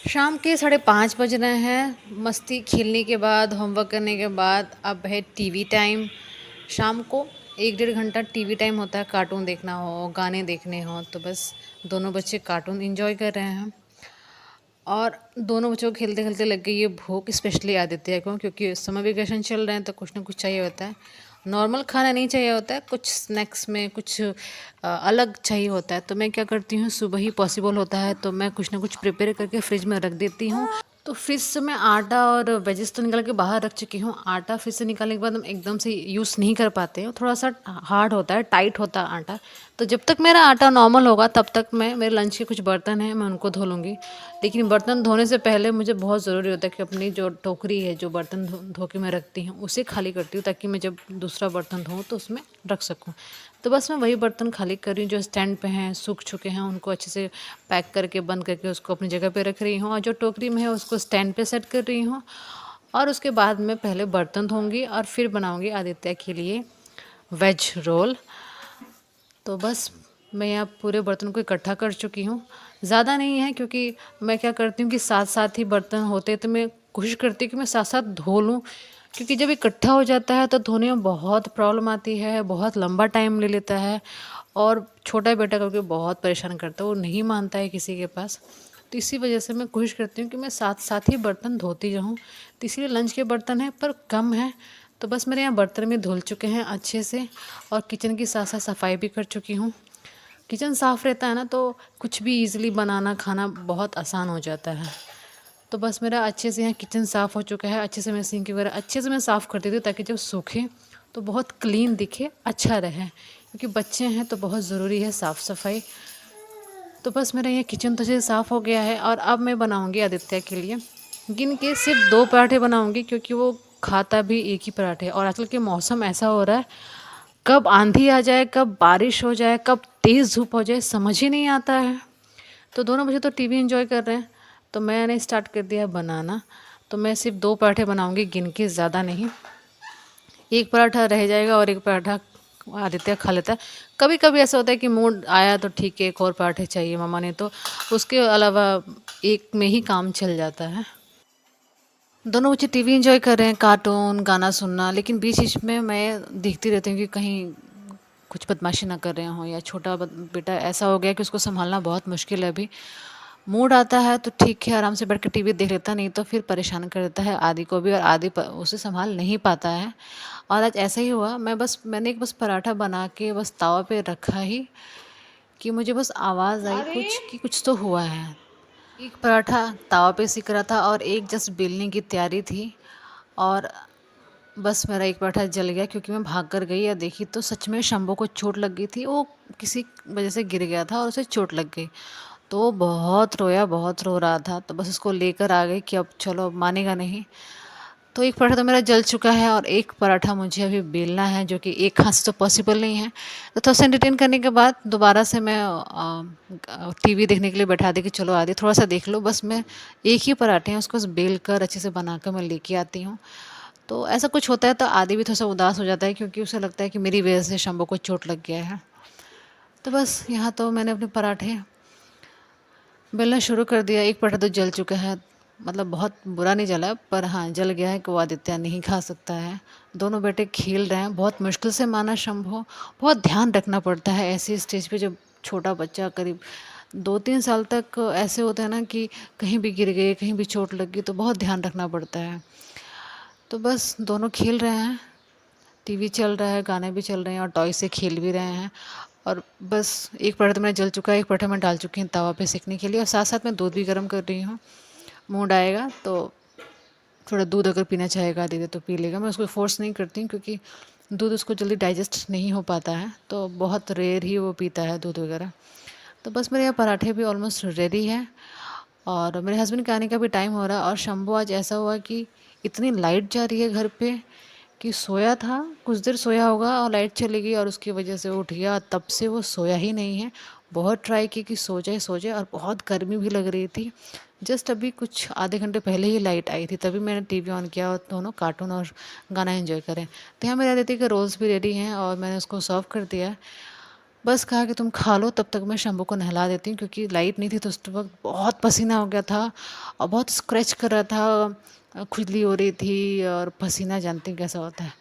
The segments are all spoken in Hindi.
शाम के 5:30 बज रहे हैं। मस्ती खेलने के बाद, होमवर्क करने के बाद अब है टीवी टाइम। शाम को 1 डेढ़ घंटा टीवी टाइम होता है। कार्टून देखना हो, गाने देखने हो, तो बस दोनों बच्चे कार्टून एंजॉय कर रहे हैं। और दोनों बच्चों को खेलते खेलते लग गई ये भूख, स्पेशली आदित्य को, क्योंकि समर वेकेशन चल रहे हैं तो कुछ ना कुछ चाहिए होता है। नॉर्मल खाना नहीं चाहिए होता है, कुछ स्नैक्स में कुछ अलग चाहिए होता है। तो मैं क्या करती हूँ, सुबह ही पॉसिबल होता है तो मैं कुछ ना कुछ प्रिपेयर करके फ्रिज में रख देती हूँ। तो फ्रिज से मैं आटा और वेजेस तो निकाल के बाहर रख चुकी हूँ। आटा फ्रिज से निकालने के बाद हम एकदम से यूज़ नहीं कर पाते हैं, थोड़ा सा हार्ड होता है, टाइट होता है आटा। तो जब तक मेरा आटा नॉर्मल होगा तब तक मैं, मेरे लंच के कुछ बर्तन हैं मैं उनको धो लूँगी। लेकिन बर्तन धोने से पहले मुझे बहुत ज़रूरी होता है कि अपनी जो टोकरी है, जो बर्तन धो के मैं रखती हूँ, उसे खाली करती हूँ ताकि मैं जब दूसरा बर्तन धोऊँ तो उसमें रख सकूँ। तो बस मैं वही बर्तन खाली कर रही हूँ जो स्टैंड पे हैं, सूख चुके हैं, उनको अच्छे से पैक करके बंद करके उसको अपनी जगह पे रख रही हूँ, और जो टोकरी में है उसको स्टैंड पे सेट कर रही हूँ। और उसके बाद मैं पहले बर्तन धोऊंगी और फिर बनाऊंगी आदित्य के लिए वेज रोल। तो बस मैं यहाँ पूरे बर्तन को इकट्ठा कर चुकी हूँ। ज़्यादा नहीं है, क्योंकि मैं क्या करती हूँ कि साथ साथ ही बर्तन होते तो मैं कोशिश करती हूँ कि मैं साथ साथ धो लूँ, क्योंकि जब इकट्ठा हो जाता है तो धोने में बहुत प्रॉब्लम आती है, बहुत लंबा टाइम ले लेता है। और छोटा बेटा करके बहुत परेशान करता है, वो नहीं मानता है किसी के पास। तो इसी वजह से मैं कोशिश करती हूँ कि मैं साथ साथ ही बर्तन धोती रहूँ। तो इसीलिए लंच के बर्तन हैं पर कम है। तो बस मेरे यहाँ बर्तन भी धुल चुके हैं अच्छे से, और किचन की साथ साथ सफाई भी कर चुकी हूँ। किचन साफ़ रहता है ना तो कुछ भी इजीली बनाना खाना बहुत आसान हो जाता है। तो बस मेरा अच्छे से यहाँ किचन साफ़ हो चुका है। अच्छे से मैं सिंक वगैरह अच्छे से मैं साफ़ कर देती हूँ ताकि जब सूखे तो बहुत क्लीन दिखे, अच्छा रहे, क्योंकि बच्चे हैं तो बहुत ज़रूरी है साफ़ सफाई। तो बस मेरा ये किचन तो अच्छे से साफ़ हो गया है, और अब मैं बनाऊंगी आदित्य के लिए गिन के सिर्फ 2 पराठे बनाऊंगी, क्योंकि वो खाता भी एक ही पराठे। और आजकल के मौसम ऐसा हो रहा है, कब आंधी आ जाए, कब बारिश हो जाए, कब तेज़ धूप हो जाए, समझ ही नहीं आता है। तो दोनों बच्चे तो टीवी एंजॉय कर रहे हैं, तो मैंने स्टार्ट कर दिया बनाना। तो मैं सिर्फ 2 पराठे बनाऊंगी गिन के, ज़्यादा नहीं। एक पराठा रह जाएगा और एक पराठा आदित्य खा लेता है। कभी कभी ऐसा होता है कि मूड आया तो ठीक है, एक और पराठे चाहिए मम्मा ने, तो उसके अलावा एक में ही काम चल जाता है। दोनों बच्चे टीवी एंजॉय कर रहे हैं, कार्टून गाना सुनना, लेकिन बीच बीच में मैं देखती रहती हूँ कि कहीं कुछ बदमाशी ना कर रहे हों, या छोटा बेटा ऐसा हो गया कि उसको संभालना बहुत मुश्किल है अभी। मूड आता है तो ठीक है, आराम से बैठ के टीवी देख लेता, नहीं तो फिर परेशान कर देता है आदि को भी, और आदि उसे संभाल नहीं पाता है। और आज ऐसा ही हुआ, मैंने एक बस पराठा बना के बस तवा पे रखा ही कि मुझे बस आवाज़ आई कुछ कि कुछ तो हुआ है। एक पराठा तवा पे सिक रहा था और एक जस्ट बेलने की तैयारी थी, और बस मेरा एक पराठा जल गया, क्योंकि मैं भाग कर गई और देखी तो सच में शंभू को चोट लग गई थी। वो किसी वजह से गिर गया था और उसे चोट लग गई। तो वो बहुत रोया, बहुत रो रहा था, तो बस उसको लेकर आ गई कि अब चलो, अब मानेगा नहीं। तो एक पराठा तो मेरा जल चुका है, और एक पराठा मुझे अभी बेलना है, जो कि एक हाथ से तो पॉसिबल नहीं है। तो थोड़ा सा एंटरटेन करने के बाद दोबारा से मैं टीवी देखने के लिए बैठा दी कि चलो आदि थोड़ा सा देख लो। बस मैं एक ही पराठे हैं उसको बस बेल कर अच्छे से बनाकर मैं लेके आती हूँ। तो ऐसा कुछ होता है तो आदि भी थोड़ा सा उदास हो जाता है, क्योंकि उसे लगता है कि मेरी वजह से शंभू को चोट लग गया है। तो बस यहाँ तो मैंने अपने पराठे बेलना शुरू कर दिया। एक पराठा तो जल चुका है, मतलब बहुत बुरा नहीं जला, पर हाँ जल गया है कि वो आदित्य नहीं खा सकता है। दोनों बेटे खेल रहे हैं, बहुत मुश्किल से माना शंभू। बहुत ध्यान रखना पड़ता है ऐसी स्टेज पे, जब छोटा बच्चा करीब 2-3 साल तक ऐसे होते हैं ना कि कहीं भी गिर गए, कहीं भी चोट लग गई, तो बहुत ध्यान रखना पड़ता है। तो बस दोनों खेल रहे हैं, टीवी चल रहा है, गाने भी चल रहे हैं, और टॉय से खेल भी रहे हैं। और बस एक पराठा तो मेरा जल चुका है, एक पराठा मैं डाल चुकी हूँ तवा पे सेकने के लिए, और साथ साथ मैं दूध भी गर्म कर रही हूँ। मूड आएगा तो थोड़ा दूध अगर पीना चाहेगा दीदी तो पी लेगा। मैं उसको फोर्स नहीं करती हूँ, क्योंकि दूध उसको जल्दी डाइजेस्ट नहीं हो पाता है, तो बहुत रेयर ही वो पीता है दूध वगैरह। तो बस मेरे यहाँ पराठे भी ऑलमोस्ट रेडी है, और मेरे हस्बैंड के आने का भी टाइम हो रहा है। और शंभू आज ऐसा हुआ कि इतनी लाइट जा रही है घर पे कि सोया था, कुछ देर सोया होगा और लाइट चली गई, और उसकी वजह से वो उठ गया, तब से वो सोया ही नहीं है। बहुत ट्राई की कि सो जाए सो जाए, और बहुत गर्मी भी लग रही थी। जस्ट अभी कुछ आधे घंटे पहले ही लाइट आई थी, तभी मैंने टीवी ऑन किया और दोनों कार्टून और गाना एंजॉय करें। तो यहाँ मेरे अदिति के रोल्स भी रेडी हैं और मैंने उसको सर्व कर दिया है। बस कहा कि तुम खा लो, तब तक मैं शंभू को नहला देती हूँ, क्योंकि लाइट नहीं थी तो उस वक्त बहुत पसीना हो गया था और बहुत स्क्रैच कर रहा था, खुजली हो रही थी और पसीना जानती हैं कैसा होता है।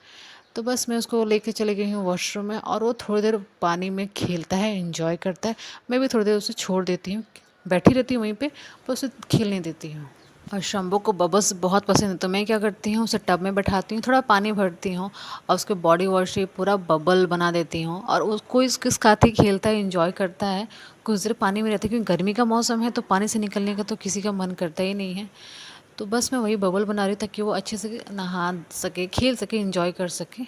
तो बस मैं उसको लेके चले गई हूँ वॉशरूम में, और वो थोड़ी देर पानी में खेलता है, एंजॉय करता है। मैं भी थोड़ी देर उसे छोड़ देती हूँ, बैठी रहती हूँ वहीं पे, पर उसे खेलने देती हूँ। और शंभू को बबल्स बहुत पसंद है, तो मैं क्या करती हूँ, उसे टब में बैठाती हूँ, थोड़ा पानी भरती हूँ और उसके बॉडी वॉश से पूरा बबल बना देती हूँ, और उसको इसके साथ ही खेलता है, इंजॉय करता है। कुछ देर पानी में रहता है, क्योंकि गर्मी का मौसम है तो पानी से निकलने का तो किसी का मन करता ही नहीं है। तो बस मैं वही बबल बना रही हूँ ताकि वो अच्छे से नहा सके, खेल सके, इंजॉय कर सके।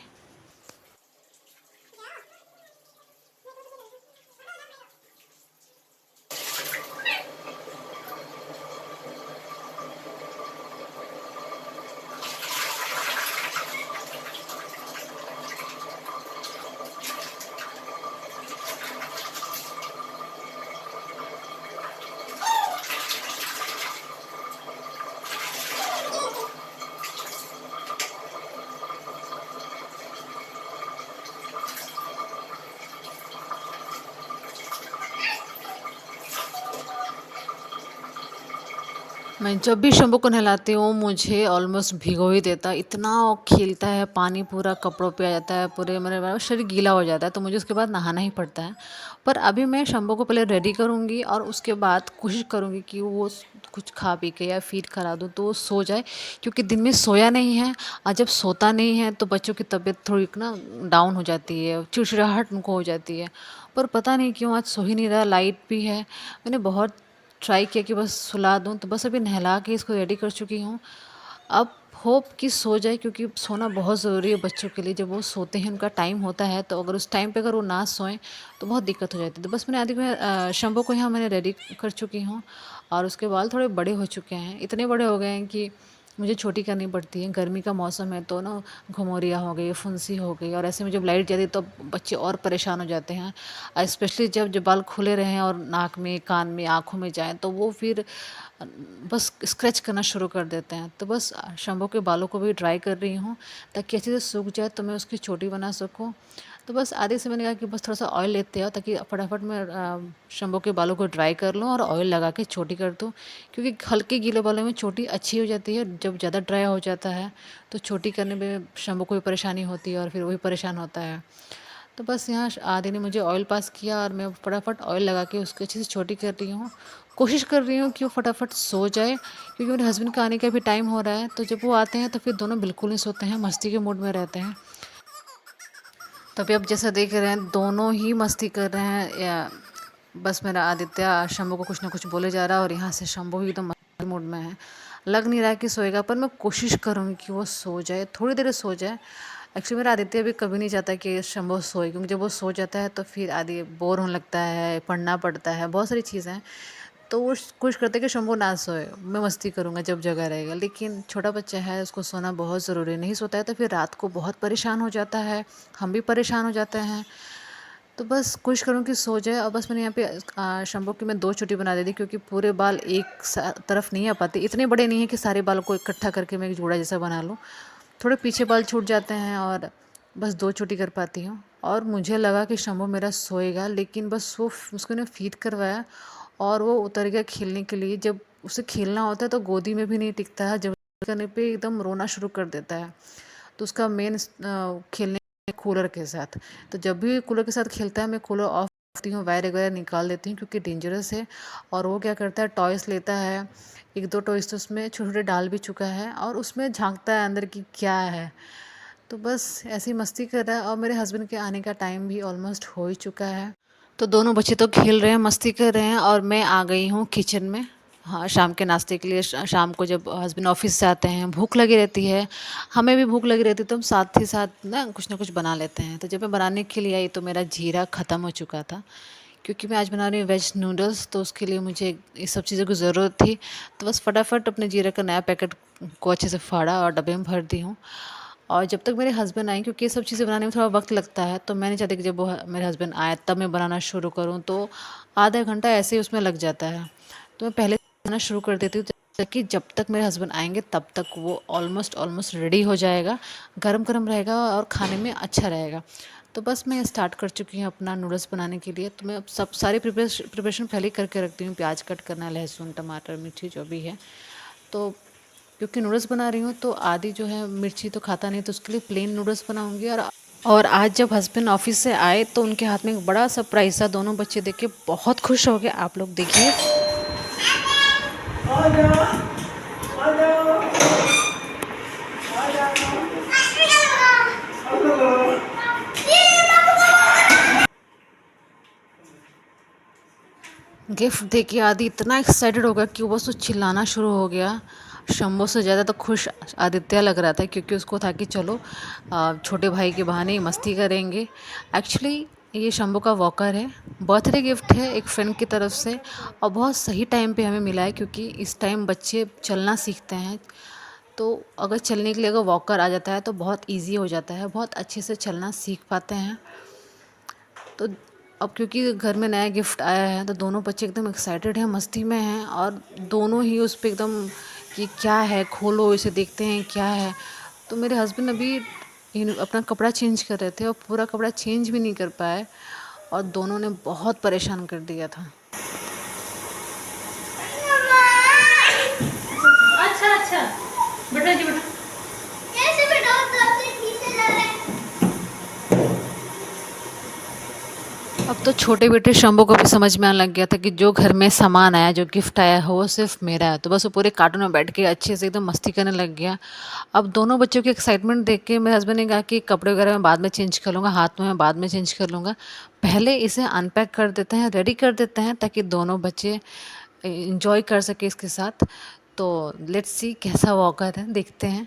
मैं जब भी शंभू को नहलाती हूँ मुझे ऑलमोस्ट भिगो ही देता है, इतना वो खेलता है, पानी पूरा कपड़ों पे आ जाता है, पूरे मेरे शरीर गीला हो जाता है, तो मुझे उसके बाद नहाना ही पड़ता है। पर अभी मैं शंभू को पहले रेडी करूँगी और उसके बाद कोशिश करूँगी कि वो कुछ खा पी के या फीड करा दूँ तो वो सो जाए, क्योंकि दिन में सोया नहीं है। और जब सोता नहीं है तो बच्चों की तबीयत थोड़ी ना डाउन हो जाती है, चिड़चिड़ाहट उनको हो जाती है। पर पता नहीं क्यों आज सो ही नहीं रहा, लाइट भी है। मैंने बहुत ट्राई किया कि बस सुला दूँ, तो बस अभी नहला के इसको रेडी कर चुकी हूँ। अब होप कि सो जाए, क्योंकि सोना बहुत ज़रूरी है बच्चों के लिए। जब वो सोते हैं उनका टाइम होता है, तो अगर उस टाइम पे अगर वो ना सोएं तो बहुत दिक्कत हो जाती है। तो बस मैंने आदि में शंभू को यहाँ मैंने रेडी कर चुकी हूँ, और उसके बाल थोड़े बड़े हो चुके हैं, इतने बड़े हो गए हैं कि मुझे छोटी करनी पड़ती है। गर्मी का मौसम है तो ना घुमौरियाँ हो गई, फुंसी हो गई, और ऐसे में जब लाइट जाती है तो बच्चे और परेशान हो जाते हैं। स्पेशली जब जब बाल खुले रहें और नाक में, कान में, आँखों में जाएँ, तो वो फिर बस स्क्रैच करना शुरू कर देते हैं। तो बस शंभू के बालों को भी ड्राई कर रही हूँ ताकि अच्छे से सूख जाए, तो मैं उसकी चोटी बना सकूँ। तो बस आधे से मैंने कहा कि बस थोड़ा सा ऑयल लेते आओ ताकि फटाफट मैं शंभू के बालों को ड्राई कर लूँ और ऑयल लगा के छोटी कर दूँ, क्योंकि हल्के गीले बालों में छोटी अच्छी हो जाती है। जब ज़्यादा ड्राई हो जाता है तो छोटी करने में शंभू को भी परेशानी होती है और फिर वही परेशान होता है। तो बस यहाँ आदि ने मुझे ऑयल पास किया और मैं फटाफट ऑयल लगा के उसको अच्छे से छोटी कर रही हूँ। कोशिश कर रही हूँ कि वो फटाफट सो जाए, क्योंकि मेरे हस्बैंड का आने का भी टाइम हो रहा है। तो जब वो आते हैं तो फिर दोनों बिल्कुल नहीं सोते हैं, मस्ती के मूड में रहते हैं। तभी अब जैसा देख रहे हैं दोनों ही मस्ती कर रहे हैं, या बस मेरा आदित्य शंभू को कुछ ना कुछ बोले जा रहा है और यहाँ से शंभू भी एकदम मस्ती मूड में है। लग नहीं रहा है कि सोएगा, पर मैं कोशिश करूँगी कि वो सो जाए, थोड़ी देर सो जाए। एक्चुअली मेरा आदित्य भी कभी नहीं चाहता कि शंभू सोए, क्योंकि जब वो सो जाता है तो फिर आदि बोर होने लगता है, पढ़ना पड़ता है, बहुत सारी चीज़ें हैं। तो वो कोशिश करते हैं कि शंभू ना सोए, मैं मस्ती करूँगा जब जगह रहेगा। लेकिन छोटा बच्चा है, उसको सोना बहुत ज़रूरी है, नहीं सोता है तो फिर रात को बहुत परेशान हो जाता है, हम भी परेशान हो जाते हैं। तो बस कोशिश करूँ कि सो जाए। और बस मैंने यहाँ पे शंभू की मैं 2 चोटी बना दी थी, क्योंकि पूरे बाल एक तरफ नहीं आ पाते, इतने बड़े नहीं है कि सारे बालों को इकट्ठा करके मैं एक जोड़ा जैसा बना लूँ। थोड़े पीछे बाल छूट जाते हैं और बस 2 चोटी कर पाती हूँ। और मुझे लगा कि शंभू मेरा सोएगा, लेकिन बस वो उसको ना फीड करवाया और वो उतर गया खेलने के लिए। जब उसे खेलना होता है तो गोदी में भी नहीं टिकता है, जब करने पे एकदम रोना शुरू कर देता है। तो उसका मेन खेलने कूलर के साथ। तो जब भी कूलर के साथ खेलता है मैं कूलर ऑफ करती हूँ, वायर वगैरह निकाल देती हूँ, क्योंकि डेंजरस है। और वो क्या करता है, टॉयस लेता है, 1-2 टॉयस तो उसमें छोटे छोटे डाल भी चुका है और उसमें झांकता है अंदर की क्या है। तो बस ऐसी मस्ती कर रहा है, और मेरे हस्बैंड के आने का टाइम भी ऑलमोस्ट हो ही चुका है। तो दोनों बच्चे तो खेल रहे हैं, मस्ती कर रहे हैं, और मैं आ गई हूँ किचन में। हाँ, शाम के नाश्ते के लिए। शाम को जब हस्बैंड ऑफिस से आते हैं भूख लगी रहती है, हमें भी भूख लगी रहती है, तो हम साथ ही साथ ना कुछ बना लेते हैं। तो जब मैं बनाने के लिए आई तो मेरा जीरा ख़त्म हो चुका था, क्योंकि मैं आज बना रही हूँ वेज नूडल्स, तो उसके लिए मुझे इस सब चीज़ों की ज़रूरत थी। तो बस फटाफट अपने जीरा का नया पैकेट को अच्छे से फाड़ा और डब्बे में भर दी हूँ। और जब तक मेरे हस्बैंड आए, क्योंकि ये सब चीज़ें बनाने में थोड़ा वक्त लगता है, तो मैं नहीं चाहती कि जब वो मेरे हस्बैंड आए तब मैं बनाना शुरू करूँ, तो आधा घंटा ऐसे ही उसमें लग जाता है। तो मैं पहले से बनाना शुरू कर देती हूँ कि जब तक मेरे हस्बैंड आएंगे तब तक वो ऑलमोस्ट ऑलमोस्ट रेडी हो जाएगा, गरम गरम रहेगा और खाने में अच्छा रहेगा। तो बस मैं स्टार्ट कर चुकी हूँ अपना नूडल्स बनाने के लिए। तो मैं अब सब सारी प्रिपरेशन पहले ही करके रखती हूँ, प्याज कट करना, लहसुन, टमाटर, मिर्ची जो भी है। तो क्योंकि नूडल्स बना रही हूँ तो आदि जो है मिर्ची तो खाता नहीं, तो उसके लिए प्लेन नूडल्स बनाऊंगी। और आज जब हस्बैंड ऑफिस से आए तो उनके हाथ में एक बड़ा सरप्राइज था, दोनों बच्चे देख के बहुत खुश हो गए। आप लोग देखिए। गिफ्ट देके आदि इतना एक्साइटेड हो गया कि वो बस चिल्लाना शुरू हो गया। शंभू से ज़्यादा तो खुश आदित्य लग रहा था, क्योंकि उसको था कि चलो छोटे भाई के बहाने ही मस्ती करेंगे। एक्चुअली ये शंभू का वॉकर है, बर्थडे गिफ्ट है एक फ्रेंड की तरफ से, और बहुत सही टाइम पे हमें मिला है, क्योंकि इस टाइम बच्चे चलना सीखते हैं। तो अगर चलने के लिए अगर वॉकर आ जाता है तो बहुत इजी हो जाता है, बहुत अच्छे से चलना सीख पाते हैं। तो अब क्योंकि घर में नया गिफ्ट आया है तो दोनों बच्चे एकदम एक्साइटेड हैं, मस्ती में हैं, और दोनों ही उस पे एकदम कि क्या है, खोलो इसे देखते हैं क्या है। तो मेरे हस्बैंड अभी अपना कपड़ा चेंज कर रहे थे और पूरा कपड़ा चेंज भी नहीं कर पाए, और दोनों ने बहुत परेशान कर दिया था। अच्छा अच्छा, बेटा जी बेटा, कैसे बेटा अब तो छोटे बेटे शंभू को भी समझ में आने लग गया था कि जो घर में सामान आया, जो गिफ्ट आया है वो सिर्फ मेरा है। तो बस वो पूरे कार्टून में बैठ के अच्छे से एकदम मस्ती करने लग गया। अब दोनों बच्चों की एक्साइटमेंट देख के मेरे हस्बैंड ने कहा कि कपड़े वगैरह मैं बाद में चेंज कर लूँगा, हाथ में मैं बाद में चेंज कर लूँगा, पहले इसे अनपैक कर देते हैं, रेडी कर देते हैं, ताकि दोनों बच्चे इंजॉय कर सके इसके साथ। तो लेट्स सी कैसा वॉकर है, देखते हैं।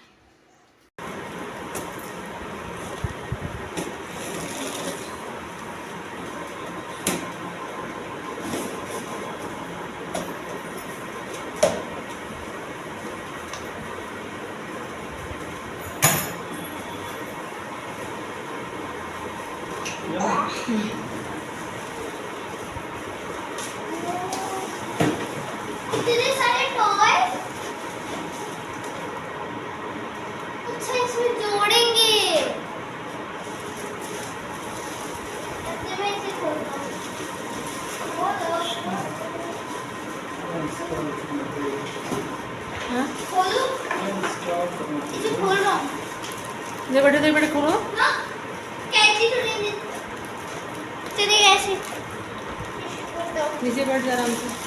इतने सारे टॉय, अच्छा इसमें जोड़ेंगे। ऐसे में इसे खोलना, हाँ खोलो, इसे खोल रहा हूँ, दे बेटे खोलो ना, कैची चलेंगे, चलेगा ऐसे, नीचे बैठ जा आराम से।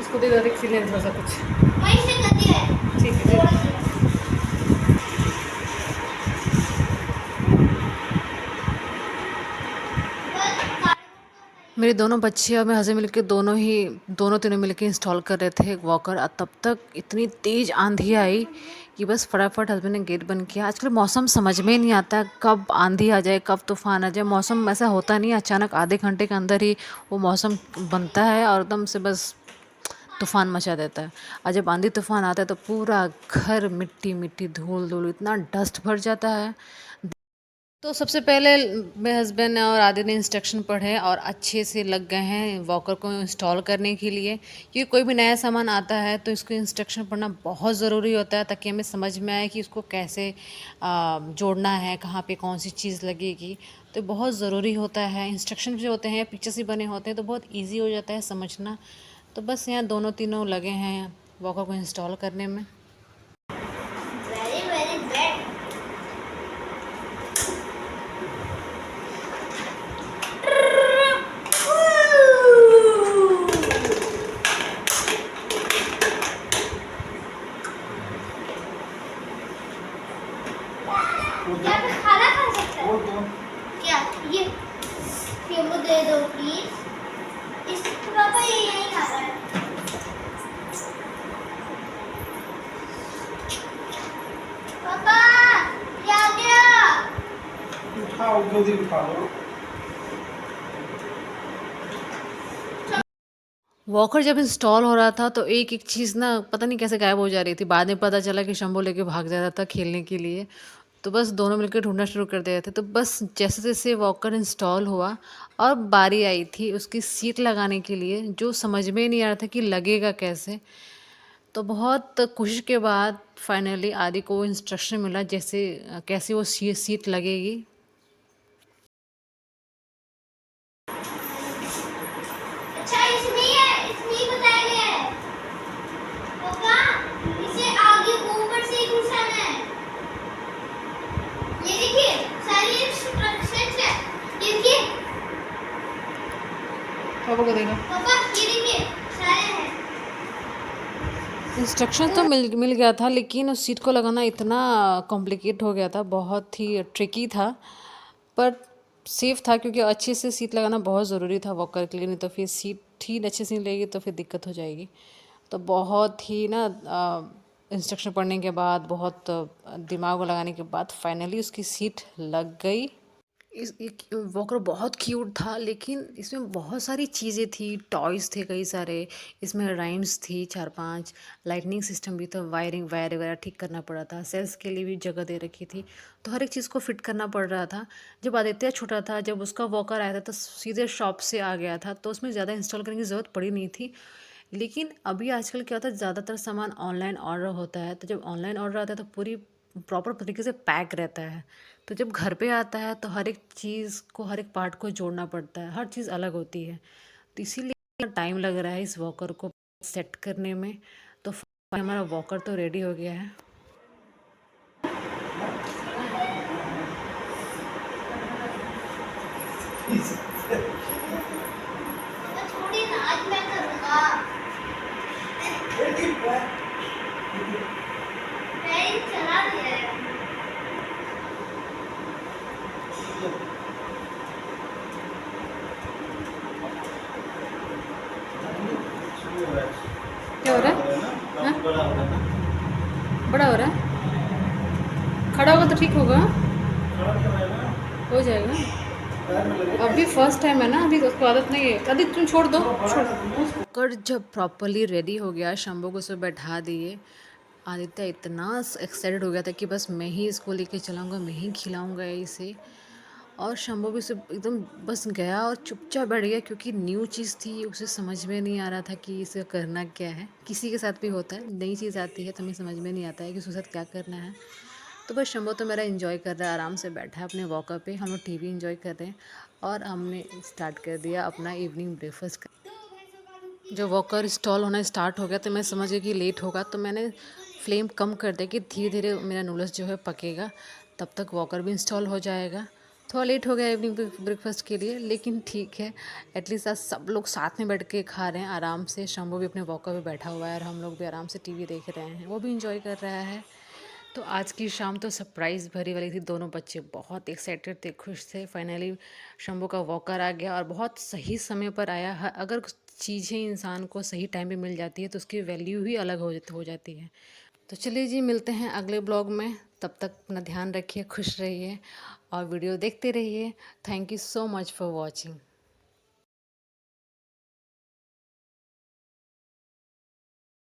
इसको दे दो, सिलेंडर थोड़ा सा कुछ ठीक है। मेरे दोनों बच्चे और मेरे हस्बैंड मिलके दोनों तीनों मिलके इंस्टॉल कर रहे थे एक वॉकर, और तब तक इतनी तेज़ आंधी आई कि बस फटाफट हस्बैंड ने गेट बंद किया। आजकल मौसम समझ में ही नहीं आता, कब आंधी आ जाए, कब तूफान आ जाए, मौसम ऐसा होता नहीं, अचानक आधे घंटे के अंदर ही वो मौसम बनता है और एकदम से बस तूफान मचा देता है। और जब आंधी तूफान आता है तो पूरा घर मिट्टी मिट्टी, धूल धूल, इतना डस्ट भर जाता है। तो सबसे पहले मेरे हस्बैंड और आदि ने इंस्ट्रक्शन पढ़े और अच्छे से लग गए हैं वॉकर को इंस्टॉल करने के लिए, क्योंकि कोई भी नया सामान आता है तो इसको इंस्ट्रक्शन पढ़ना बहुत ज़रूरी होता है, ताकि हमें समझ में आए कि इसको कैसे जोड़ना है, कहाँ पे कौन सी चीज़ लगेगी। तो बहुत ज़रूरी होता है, इंस्ट्रक्शन जो होते हैं पिक्चर से बने होते हैं तो बहुत ईजी हो जाता है समझना। तो बस यहाँ दोनों तीनों लगे हैं वॉकर को इंस्टॉल करने में। क्या मैं खाना खा सकता है? क्या ये वो दे दो प्लीज। इस पापा ये यहीं खा रहा है। पापा ये आ गया। उठाओ जल्दी उठा लो। वॉकर जब इंस्टॉल हो रहा था तो एक एक चीज़ ना पता नहीं कैसे गायब हो जा रही थी। बाद में पता चला कि शंभू लेके भाग जा रहा था खेलने के लिए। तो बस दोनों मिलकर ढूंढना शुरू कर दिए थे। तो बस जैसे जैसे वॉकर इंस्टॉल हुआ और बारी आई थी उसकी सीट लगाने के लिए, जो समझ में नहीं आ रहा था कि लगेगा कैसे। तो बहुत कोशिश के बाद फाइनली आदि को इंस्ट्रक्शन मिला जैसे कैसे वो सीट लगेगी। अच्छा इसमें ही बताया गया है। पापा इसे आगे ऊपर से ही घुसाना है। ये देखिए सारी इंस्ट्रक्शंस है। ये देखिए पापा को देगा। पापा ये देखिए सारे हैं। इंस्ट्रक्शन तो मिल गया था, लेकिन उस सीट को लगाना इतना कॉम्प्लिकेट हो गया था, बहुत ही ट्रिकी था। पर सेफ था क्योंकि अच्छे से सीट लगाना बहुत ज़रूरी था वॉकर के लिए, नहीं तो फिर सीट ही अच्छे से नहीं लगेगी तो फिर दिक्कत हो जाएगी। तो बहुत ही ना इंस्ट्रक्शन पढ़ने के बाद, बहुत दिमाग को लगाने के बाद फाइनली उसकी सीट लग गई। इस एक वॉकर बहुत क्यूट था, लेकिन इसमें बहुत सारी चीज़ें थी, टॉयज़ थे कई सारे। इसमें राइम्स थी 4-5, लाइटनिंग सिस्टम भी था, वायर वगैरह ठीक करना पड़ा था, सेल्स के लिए भी जगह दे रखी थी। तो हर एक चीज़ को फिट करना पड़ रहा था। जब आदित्य छोटा था, जब उसका वॉकर आया था तो सीधे शॉप से आ गया था, तो उसमें ज़्यादा इंस्टॉल करने की ज़रूरत पड़ी नहीं थी। लेकिन अभी आजकल क्या होता है, ज़्यादातर सामान ऑनलाइन ऑर्डर होता है। तो जब ऑनलाइन ऑर्डर आता है तो पूरी प्रॉपर तरीके से पैक रहता है। तो जब घर पे आता है तो हर एक चीज़ को, हर एक पार्ट को जोड़ना पड़ता है, हर चीज़ अलग होती है। तो इसीलिए टाइम लग रहा है इस वॉकर को सेट करने में। तो हमारा वॉकर तो रेडी हो गया है। पापा छोड़िए ना आज मैं करूँगा। मैं चला दिया है। क्या हो रहा है? हाँ? बड़ा हो रहा है? खड़ा होगा तो ठीक होगा, हो जाएगा। अभी फर्स्ट टाइम है ना, अभी तो उसको आदत नहीं है। अभी तुम छोड़ दो, छोड़। कर जब प्रॉपरली रेडी हो गया, शंभू को उसे बैठा दिए। आदित्य इतना एक्साइटेड हो गया था कि बस मैं ही इसको लेके चलाऊंगा, मैं ही खिलाऊंगा इसे। और शंभू भी उसे एकदम बस गया और चुपचाप बैठ गया, क्योंकि न्यू चीज़ थी, उसे समझ में नहीं आ रहा था कि इसे करना क्या है। किसी के साथ भी होता है, नई चीज़ आती है तो हमें समझ में नहीं आता है कि उसके साथ क्या करना है। तो बस शंभू तो मेरा एंजॉय कर रहा है, आराम से बैठा है अपने वॉकर पे। हम लोग टीवी एंजॉय कर रहे हैं और हमने स्टार्ट कर दिया अपना इवनिंग ब्रेकफास्ट। जब वॉकर इंस्टॉल होना स्टार्ट हो गया तो मैं समझ गई कि लेट होगा, तो मैंने फ्लेम कम कर दिया कि धीरे धीरे मेरा नूडल्स जो है पकेगा, तब तक वॉकर भी इंस्टॉल हो जाएगा। थोड़ा लेट हो गया इवनिंग ब्रेकफास्ट के लिए, लेकिन ठीक है, एटलीस्ट आज सब लोग साथ में बैठ के खा रहे हैं आराम से। शंभू भी अपने वॉकर पे बैठा हुआ है और हम लोग भी आराम से टीवी देख रहे हैं, वो भी इंजॉय कर रहा है। तो आज की शाम तो सरप्राइज़ भरी वाली थी। दोनों बच्चे बहुत एक्साइटेड थे, खुश थे। फाइनली शंभू का वॉकर आ गया और बहुत सही समय पर आया। अगर चीज़ें इंसान को सही टाइम पे मिल जाती है तो उसकी वैल्यू ही अलग हो जाती है। तो चलिए जी, मिलते हैं अगले ब्लॉग में। तब तक अपना ध्यान रखिए, खुश रहिए और वीडियो देखते रहिए। Thank you so much for watching.